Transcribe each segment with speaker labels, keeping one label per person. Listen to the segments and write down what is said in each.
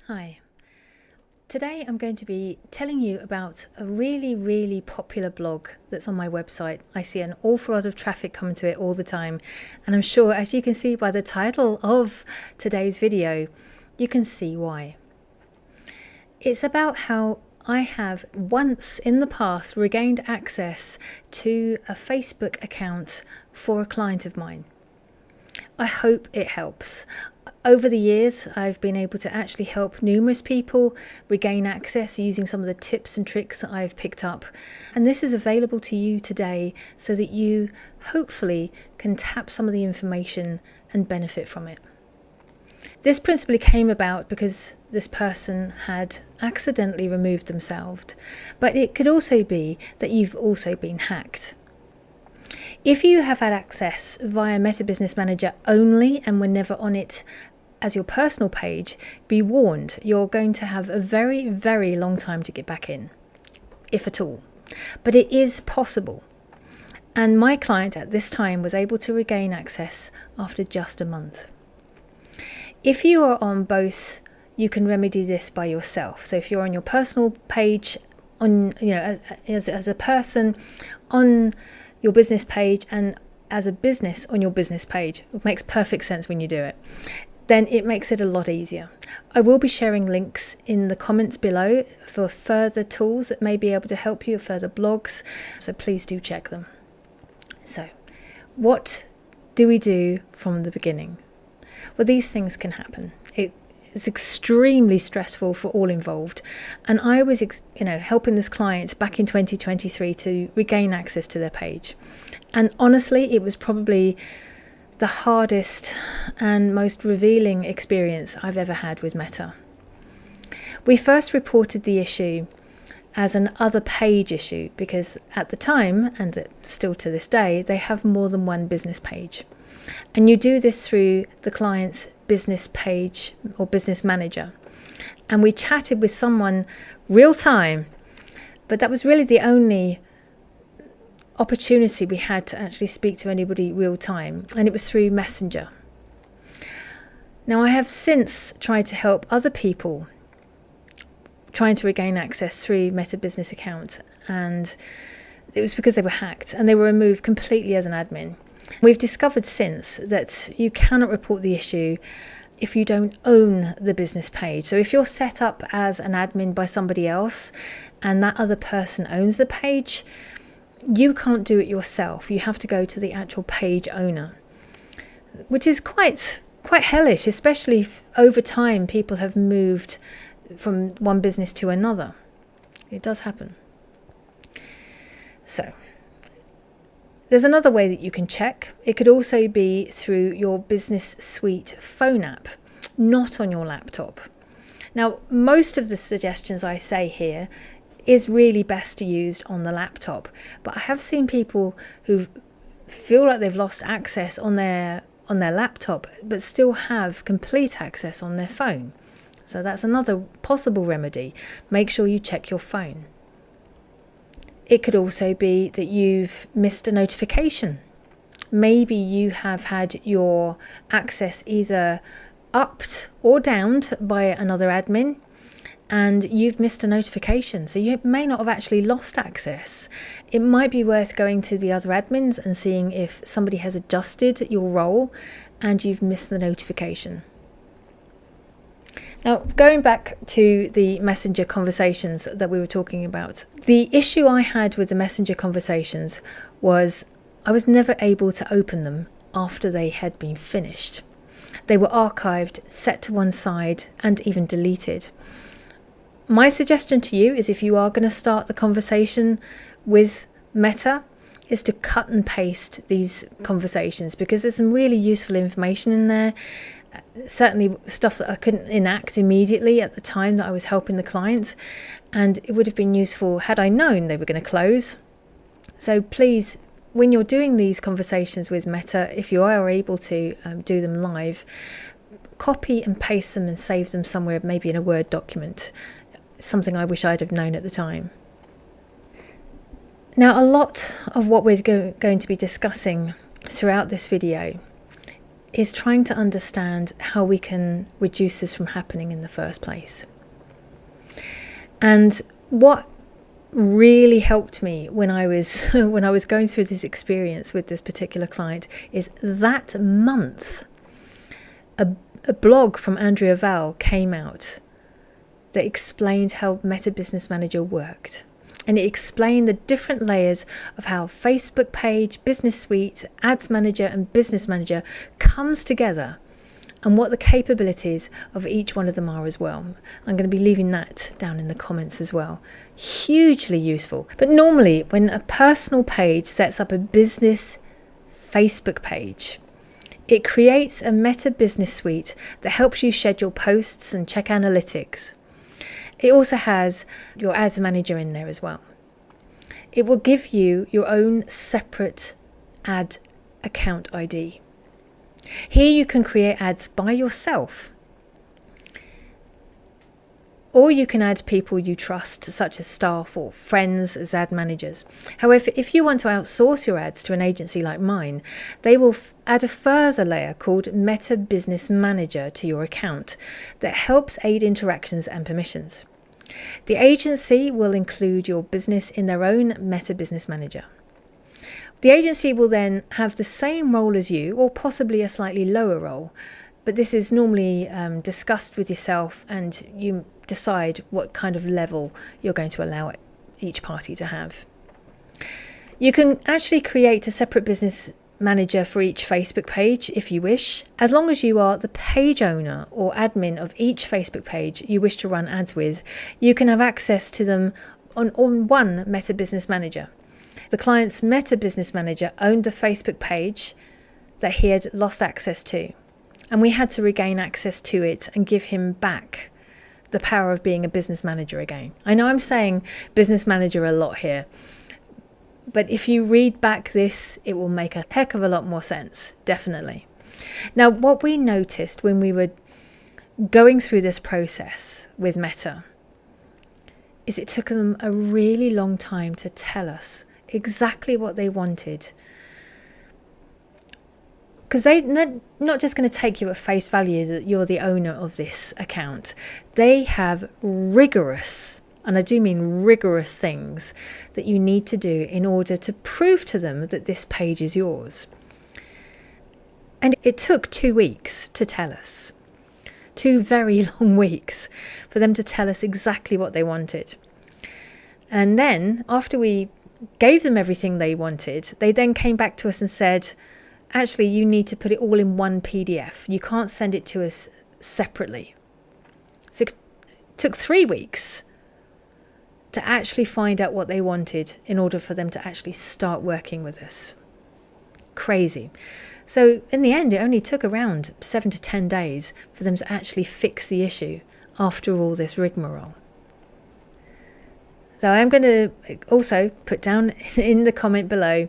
Speaker 1: Hi. Today I'm going to be telling you about a really popular blog that's on my website. I see an awful lot of traffic coming to it all the time, and I'm sure, as you can see by the title of today's video, you can see why. It's about how I have once in the past regained access to a Facebook account for a client of mine. I hope it helps. Over the years, I've been able to actually help numerous people regain access using some of the tips and tricks that I've picked up. And this is available to you today so that you hopefully can tap some of the information and benefit from it. This principally came about because this person had accidentally removed themselves, but it could also be that you've also been hacked. If you have had access via Meta Business Manager only and were never on it as your personal page, be warned, you're going to have a very long time to get back in, if at all. But it is possible. And my client at this time was able to regain access after just a month. If you are on both, you can remedy this by yourself. So if you're on your personal page, as a person, on your business page, and as a business on your business page, it makes perfect sense when you do it, then it makes it a lot easier. I will be sharing links in the comments below for further tools that may be able to help you, further blogs, so please do check them. So, what do we do from the beginning? Well, these things can happen. It's extremely stressful for all involved, and I was helping this client back in 2023 to regain access to their page, and honestly it was probably the hardest and most revealing experience I've ever had with Meta. We first reported the issue as an other page issue because at the time, and still to this day, they have more than one business page. And you do this through the client's business page or business manager. And we chatted with someone real time, but that was really the only opportunity we had to actually speak to anybody real time, and it was through Messenger. Now, I have since tried to help other people trying to regain access through Meta Business account, and it was because they were hacked and they were removed completely as an admin. We've discovered since that you cannot report the issue if you don't own the business page. So if you're set up as an admin by somebody else and that other person owns the page, you can't do it yourself. You have to go to the actual page owner, which is quite hellish, especially if over time people have moved from one business to another. It does happen. So there's another way that you can check. It could also be through your Business Suite phone app, not on your laptop. Now, most of the suggestions I say here is really best used on the laptop, but I have seen people who feel like they've lost access on their laptop but still have complete access on their phone. So that's another possible remedy. Make sure you check your phone. It could also be that you've missed a notification. Maybe you have had your access either upped or downed by another admin, and you've missed a notification. So you may not have actually lost access. It might be worth going to the other admins and seeing if somebody has adjusted your role and you've missed the notification. Now, going back to the Messenger conversations that we were talking about, the issue I had with the Messenger conversations was I was never able to open them after they had been finished. They were archived, set to one side, and even deleted. My suggestion to you is, if you are going to start the conversation with Meta, is to cut and paste these conversations, because there's some really useful information in there. Certainly stuff that I couldn't enact immediately at the time that I was helping the client, and it would have been useful had I known they were going to close. So please, when you're doing these conversations with Meta, if you are able to do them live, copy and paste them and save them somewhere, maybe in a Word document. Something I wish I'd have known at the time. Now, a lot of what we're going to be discussing throughout this video is trying to understand how we can reduce this from happening in the first place. And what really helped me when I was going through this experience with this particular client is that month a blog from Andrea Val came out that explained how Meta Business Manager worked. And it explained the different layers of how Facebook page, Business Suite, Ads Manager and Business Manager comes together, and what the capabilities of each one of them are as well. I'm going to be leaving that down in the comments as well. Hugely useful. But normally when a personal page sets up a business Facebook page, it creates a Meta Business Suite that helps you schedule posts and check analytics. It also has your Ads Manager in there as well. It will give you your own separate ad account ID. Here you can create ads by yourself, or you can add people you trust, such as staff or friends as ad managers. However, if you want to outsource your ads to an agency like mine, they will add a further layer called Meta Business Manager to your account that helps aid interactions and permissions. The agency will include your business in their own Meta Business Manager. The agency will then have the same role as you, or possibly a slightly lower role, but this is normally discussed with yourself, and you decide what kind of level you're going to allow each party to have. You can actually create a separate business manager for each Facebook page if you wish, as long as you are the page owner or admin of each Facebook page you wish to run ads with. You can have access to them on one Meta Business Manager. The client's Meta Business Manager owned the Facebook page that he had lost access to, and we had to regain access to it and give him back the power of being a business manager again. I know I'm saying business manager a lot here, but if you read back this, it will make a heck of a lot more sense, definitely. Now, what we noticed when we were going through this process with Meta is it took them a really long time to tell us exactly what they wanted. Because they're not just going to take you at face value that you're the owner of this account. They have rigorous, and I do mean rigorous, things that you need to do in order to prove to them that this page is yours. And it took 2 weeks to tell us. 2 very long weeks for them to tell us exactly what they wanted. And then after we gave them everything they wanted, they then came back to us and said, actually, you need to put it all in one PDF. You can't send it to us separately. So it took 3 weeks to actually find out what they wanted in order for them to actually start working with us. Crazy. So in the end, it only took around 7 to 10 days for them to actually fix the issue after all this rigmarole. So I'm going to also put down in the comment below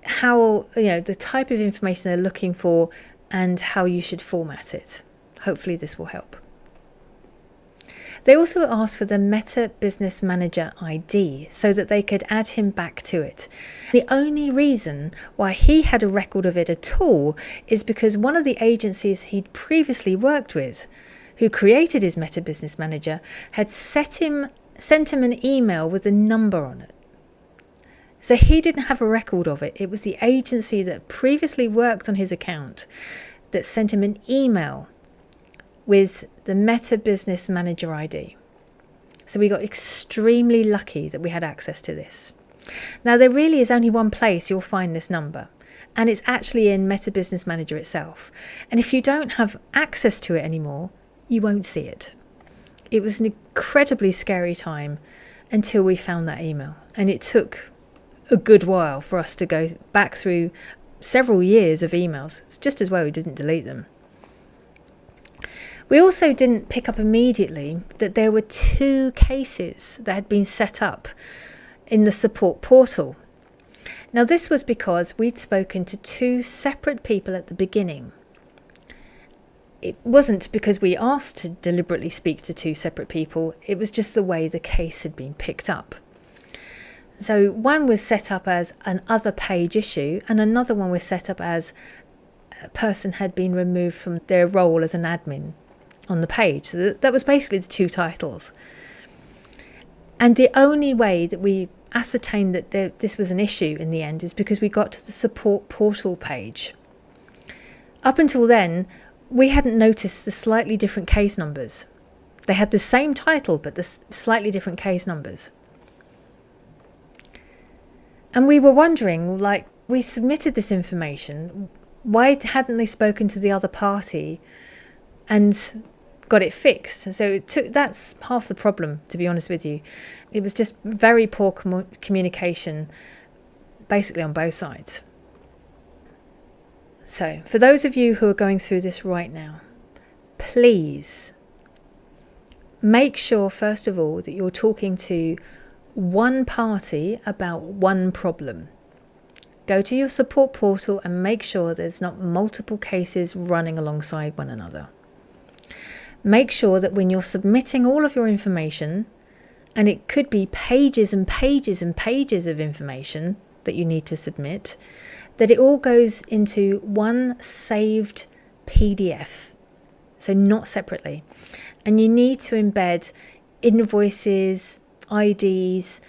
Speaker 1: how, the type of information they're looking for and how you should format it. Hopefully this will help. They also asked for the Meta Business Manager ID so that they could add him back to it. The only reason why he had a record of it at all is because one of the agencies he'd previously worked with, who created his Meta Business Manager, had sent him an email with a number on it. So he didn't have a record of it. It was the agency that previously worked on his account that sent him an email with the Meta Business Manager ID. So we got extremely lucky that we had access to this. Now, there really is only one place you'll find this number, and it's actually in Meta Business Manager itself. And if you don't have access to it anymore, you won't see it. It was an incredibly scary time until we found that email, and it took a good while for us to go back through several years of emails. It's just as well we didn't delete them. We also didn't pick up immediately that there were 2 cases that had been set up in the support portal. Now, this was because we'd spoken to 2 separate people at the beginning. It wasn't because we asked to deliberately speak to 2 separate people. It was just the way the case had been picked up. So one was set up as an other page issue, and another one was set up as a person had been removed from their role as an admin on the page. So that was basically the two titles. And the only way that we ascertained that this was an issue in the end is because we got to the support portal page. Up until then, we hadn't noticed the slightly different case numbers. They had the same title, but the slightly different case numbers. And we were wondering, like, we submitted this information, why hadn't they spoken to the other party and got it fixed? So that's half the problem, to be honest with you. It was just very poor communication, basically on both sides. So for those of you who are going through this right now, please make sure, first of all, that you're talking to one party about one problem. Go to your support portal and make sure there's not multiple cases running alongside one another. Make sure that when you're submitting all of your information, and it could be pages and pages and pages of information that you need to submit, that it all goes into one saved PDF, so not separately. And you need to embed invoices, IDs,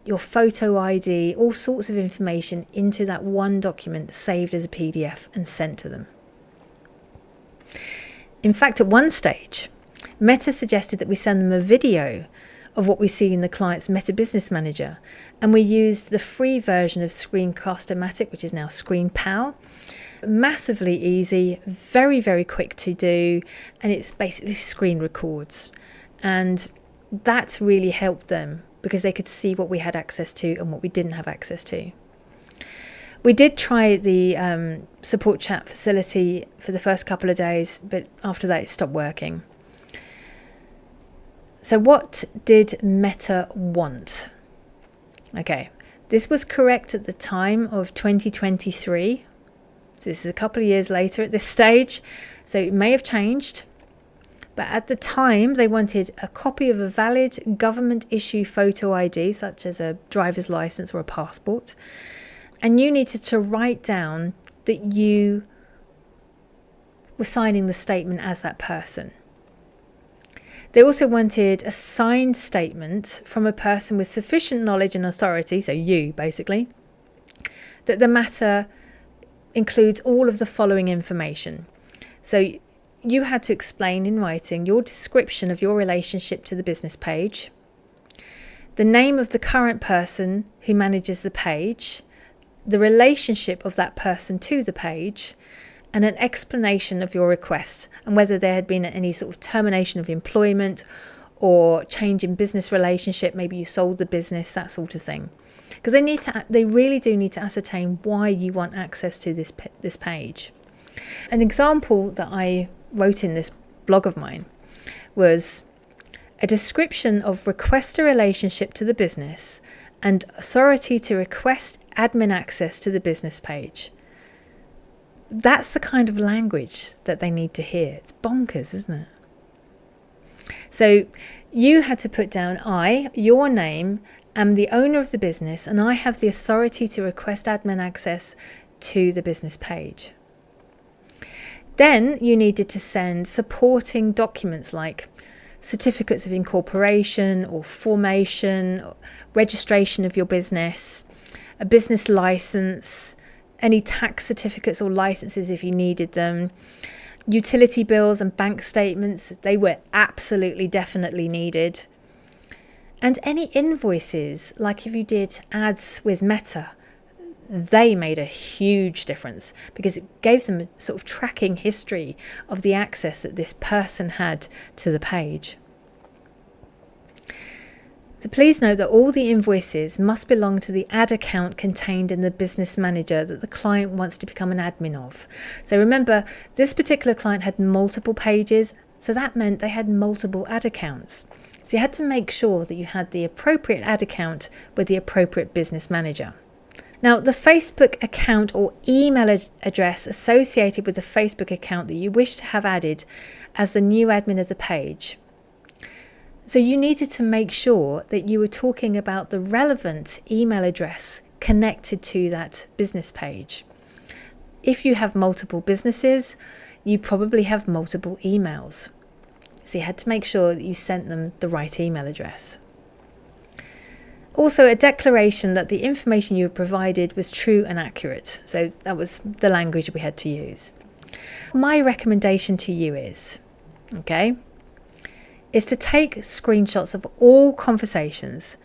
Speaker 1: your photo ID, all sorts of information into that one document saved as a PDF and sent to them. In fact, at one stage, Meta suggested that we send them a video of what we see in the client's Meta Business Manager, and we used the free version of Screencast-O-Matic, which is now ScreenPal. Massively easy, very, very quick to do, and it's basically screen records. And that really helped them because they could see what we had access to and what we didn't have access to. We did try the support chat facility for the first couple of days, but after that it stopped working. So what did Meta want? Okay, this was correct at the time of 2023. So this is a couple of years later at this stage, so it may have changed. But at the time, they wanted a copy of a valid government issue photo ID, such as a driver's license or a passport. And you needed to write down that you were signing the statement as that person. They also wanted a signed statement from a person with sufficient knowledge and authority, so you basically, that the matter includes all of the following information. So you had to explain in writing your description of your relationship to the business page, the name of the current person who manages the page, the relationship of that person to the page, and an explanation of your request and whether there had been any sort of termination of employment or change in business relationship. Maybe you sold the business, that sort of thing. Because they really do need to ascertain why you want access to this page. An example that I wrote in this blog of mine was a description of request a relationship to the business and authority to request admin access to the business page. That's the kind of language that they need to hear. It's bonkers, isn't it? So you had to put down, your name, am the owner of the business, and I have the authority to request admin access to the business page. Then you needed to send supporting documents like certificates of incorporation or formation, or registration of your business, a business license, any tax certificates or licenses if you needed them, utility bills and bank statements, they were absolutely definitely needed. And any invoices, like if you did ads with Meta, they made a huge difference because it gave them a sort of tracking history of the access that this person had to the page. So please note that all the invoices must belong to the ad account contained in the business manager that the client wants to become an admin of. So remember, this particular client had multiple pages, so that meant they had multiple ad accounts. So you had to make sure that you had the appropriate ad account with the appropriate business manager. Now, the Facebook account or email address associated with the Facebook account that you wish to have added as the new admin of the page. So you needed to make sure that you were talking about the relevant email address connected to that business page. If you have multiple businesses, you probably have multiple emails. So you had to make sure that you sent them the right email address. Also, a declaration that the information you provided was true and accurate. So that was the language we had to use. My recommendation to you is to take screenshots of all conversations.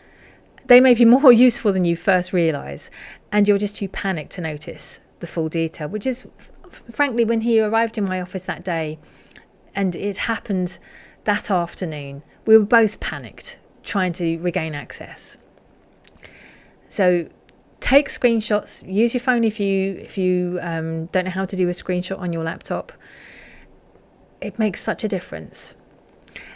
Speaker 1: They may be more useful than you first realise, and you're just too panicked to notice the full detail, which is, frankly, when he arrived in my office that day, and it happened that afternoon, we were both panicked, trying to regain access. So take screenshots, use your phone if you don't know how to do a screenshot on your laptop. It makes such a difference.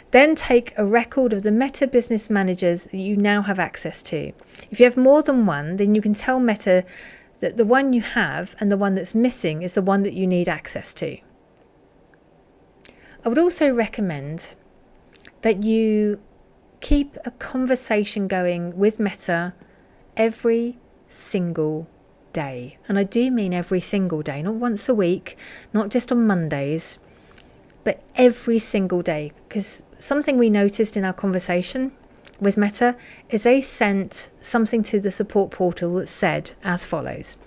Speaker 1: Then take a record of the Meta Business Managers that you now have access to. If you have more than one, then you can tell Meta that the one you have and the one that's missing is the one that you need access to. I would also recommend that you keep a conversation going with Meta every single day. And I do mean every single day, not once a week, not just on Mondays, but every single day. Because something we noticed in our conversation with Meta is they sent something to the support portal that said as follows: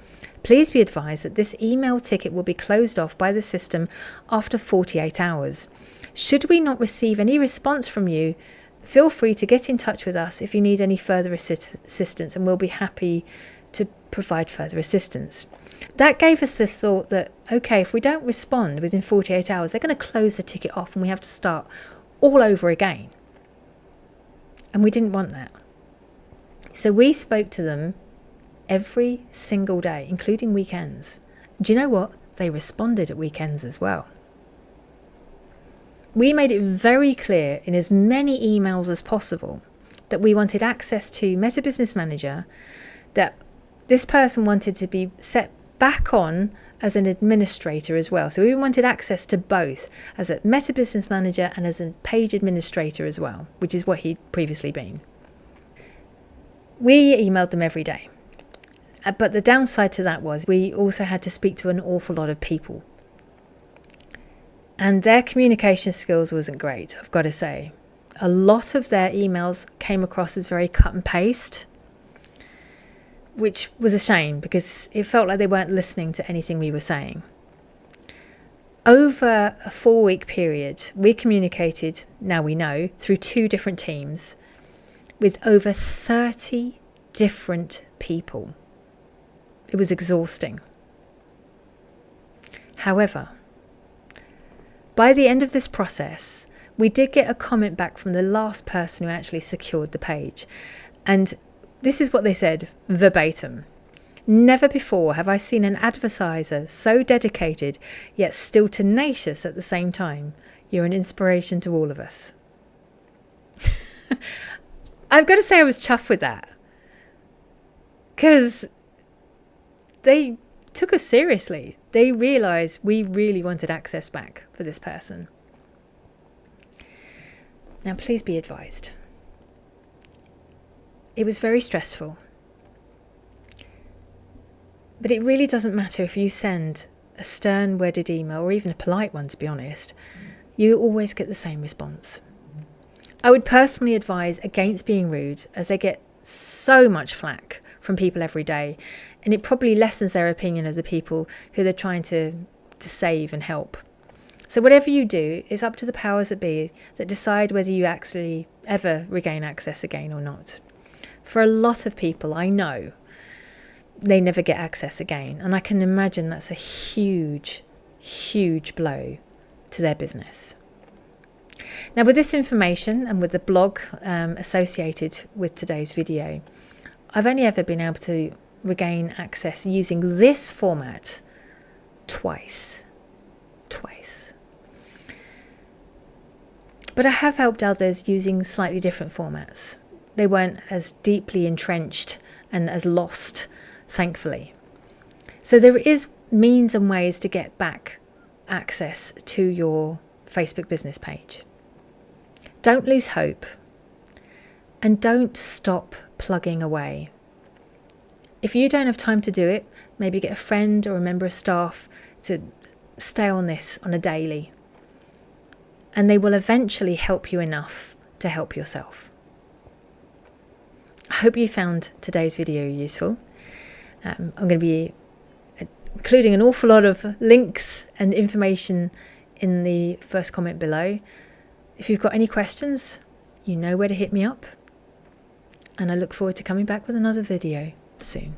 Speaker 1: please be advised that this email ticket will be closed off by the system after 48 hours. Should we not receive any response from you, feel free to get in touch with us if you need any further assistance, and we'll be happy to provide further assistance. That gave us the thought that, okay, if we don't respond within 48 hours, they're going to close the ticket off and we have to start all over again. And we didn't want that. So we spoke to them every single day, including weekends. Do you know what? They responded at weekends as well. We made it very clear in as many emails as possible that we wanted access to Meta Business Manager, that this person wanted to be set back on as an administrator as well. So we wanted access to both as a Meta Business Manager and as a page administrator as well, which is what he'd previously been. We emailed them every day. But the downside to that was we also had to speak to an awful lot of people. And their communication skills wasn't great, I've got to say. A lot of their emails came across as very cut and paste, which was a shame because it felt like they weren't listening to anything we were saying. Over a 4-week period, we communicated, now we know, through 2 different teams with over 30 different people. It was exhausting. However, by the end of this process, we did get a comment back from the last person who actually secured the page. And this is what they said verbatim: "Never before have I seen an advertiser so dedicated, yet still tenacious at the same time. You're an inspiration to all of us." I've got to say I was chuffed with that, because they took us seriously. They realised we really wanted access back for this person. Now, please be advised, it was very stressful. But it really doesn't matter if you send a stern, worded email, or even a polite one, to be honest. You always get the same response. I would personally advise against being rude, as they get so much flack from people every day, and it probably lessens their opinion of the people who they're trying to save and help. So whatever you do, it's up to the powers that be that decide whether you actually ever regain access again or not. For a lot of people, I know they never get access again, and I can imagine that's a huge, huge blow to their business. Now, with this information and with the blog associated with today's video, I've only ever been able to regain access using this format twice. But I have helped others using slightly different formats. They weren't as deeply entrenched and as lost, thankfully. So there is means and ways to get back access to your Facebook business page. Don't lose hope, and don't stop plugging away. If you don't have time to do it, Maybe get a friend or a member of staff to stay on this on a daily. And they will eventually help you enough to help yourself. I hope you found today's video useful. I'm going to be including an awful lot of links and information in the first comment below. If you've got any questions, you know where to hit me up. And I look forward to coming back with another video soon.